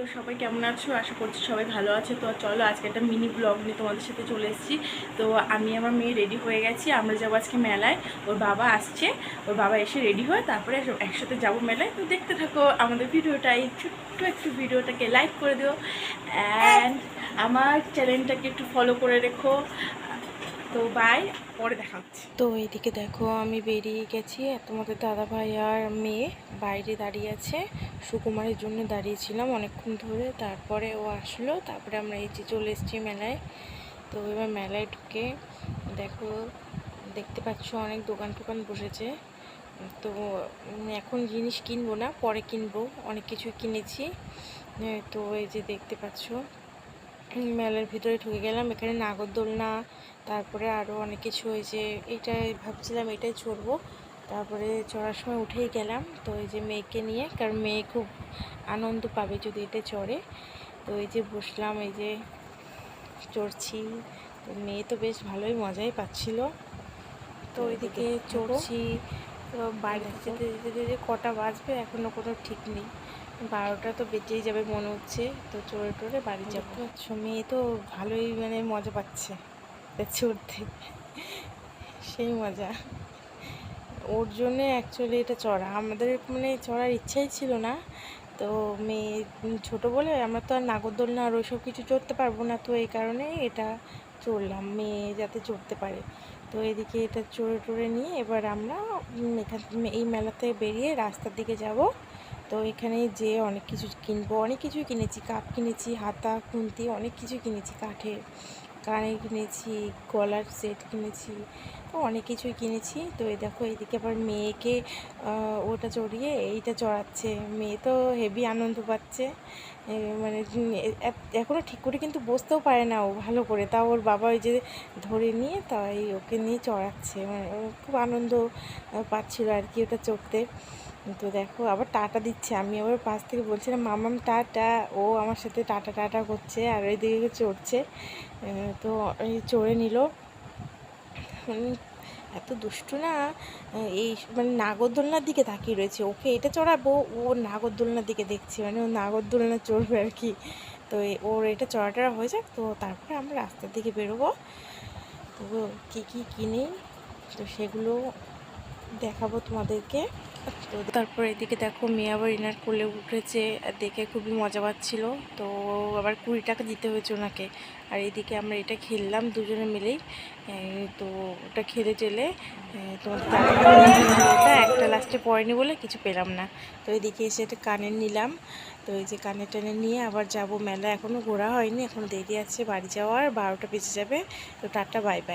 তো সবাই কেমন আছো? আশা করছি সবাই ভালো আছে। তো চলো আজকে একটা মিনি ব্লগ নিয়ে তোমাদের সাথে চলে এসেছি। তো আমি আমার মেয়ে রেডি হয়ে গেছি, আমরা যাবো আজকে মেলায়। ওর বাবা আসছে, ওর বাবা এসে রেডি হয়, তারপরে একসাথে যাবো মেলায়। তো দেখতে থাকো আমাদের ভিডিওটা, এই ছোট্ট একটু ভিডিওটাকে লাইক করে দিও অ্যান্ড আমার চ্যানেলটাকে একটু ফলো করে রেখো। তো বাই, পরে দেখা হচ্ছে। তো এইদিকে দেখো আমি বেরিয়ে গেছি, তোমাদের দাদা ভাই আর মেয়ে বাইরে দাঁড়িয়ে আছে। সুকুমারের জন্য দাঁড়িয়েছিলাম অনেকক্ষণ ধরে, তারপরে ও আসলো, তারপরে আমরা এই যে চলে এসেছি মেলায়। তো এবার মেলায় ঢুকে দেখো, দেখতে পাচ্ছ অনেক দোকান টোকান বসেছে। তো এখন জিনিস কিনবো না, পরে কিনবো, অনেক কিছু কিনেছি। তো এই যে দেখতে পাচ্ছ মেলার ভিতরে ঢুকে গেলাম, এখানে নাগরদোলনা, তারপরে আরও অনেক কিছু হয়েছে। এটাই ভাবছিলাম এটাই চড়বো, তারপরে চড়ার সময় উঠেই গেলাম। তো এই যে মেয়েকে নিয়ে, কারণ মেয়ে খুব আনন্দ পাবে যদি এটা চড়ে। তো এই যে বসলাম, এই যে চড়ছি। তো মেয়ে তো বেশ ভালোই মজাই পাচ্ছিল। তো ওইদিকে চড়ছি। তো বাড়িতে যেতে যেতে যেতে কটা বাজবে এখনও কোনো ঠিক নেই, 12টা তো বেজেই যাবে মনে হচ্ছে। তো চড়ে টড়ে বাড়ি যাবো। আচ্ছা, মেয়ে তো ভালোই মানে মজা পাচ্ছে চড়তে, সেই মজা। ওর জন্যে অ্যাকচুয়ালি এটা চড়া, আমাদের মানে চড়ার ইচ্ছাই ছিল না। তো মেয়ে ছোটো বলে আমরা তো আর নাগরদোলনা আর ওইসব কিছু চড়তে পারবো না, তো এই কারণে এটা চড়লাম, মেয়ে যাতে চড়তে পারে। তো এদিকে এটা চড়ে টড়ে নিয়ে এবার আমরা এখান এই মেলাতে বেরিয়ে রাস্তার দিকে যাব। তো এখানে যে অনেক কিছু কিনবো, অনেক কিছুই কিনেছি, কাপ কিনেছি, হাতা খুন্তি অনেক কিছু কিনেছি, কাঠের কানের কিনেছি, গলার সেট কিনেছি, তো অনেক কিছুই কিনেছি। তো এই দেখো এইদিকে আবার মেয়েকে ওটা চড়িয়ে এইটা চড়াচ্ছে, মেয়ে তো হেভি আনন্দ পাচ্ছে। মানে এখনও ঠিক করে কিন্তু বসতেও পারে না ও ভালো করে, তাও ওর বাবা ওই যে ধরে নিয়ে তাই ওকে নিয়ে চড়াচ্ছে, মানে ও খুব আনন্দ পাচ্ছিল আর কি ওটা চড়তে। তো দেখো আবার টাটা দিচ্ছে, আমি আবার পাশ থেকে বলছিলাম মামাম টাটা, ও আমার সাথে টাটা টাটা করছে আর ওইদিকে চড়ছে। তো এই চড়ে নিল, এত দুষ্টু না। এই মানে নাগরদোলনার দিকে তাকিয়ে রয়েছে, ওকে এটা চড়াবো, ও নাগরদোলনার দিকে দেখছে, মানে ও নাগরদোলনা চড়বে আর কি। তো ওর এটা চড়াটা হয়ে যাক, তো তারপরে আমরা রাস্তার দিকে বেরোবো। তো কী কী কিনি তো সেগুলো দেখাবো তোমাদেরকে। তো তারপর এদিকে দেখো মেয়ে আবার ইনার কোলে উঠেছে, আর দেখে খুবই মজা পাচ্ছিল। তো আবার 20 টাকা দিতে হয়েছে ওনাকে। আর এদিকে আমরা এটা খেললাম দুজনে মিলেই। তো ওটা খেলে টেলে তোমাদের ওটা একটা লাস্টে পড়েনি বলে কিছু পেলাম না। তো এদিকে এসে এটা কানের নিলাম। তো এই যে কানে টানে নিয়ে আবার যাব মেলা, এখনও ঘোরা হয়নি, এখনও দেরি আছে বাড়ি যাওয়ার, 12টা বেজে যাবে। তো টাটা, বাই বাই।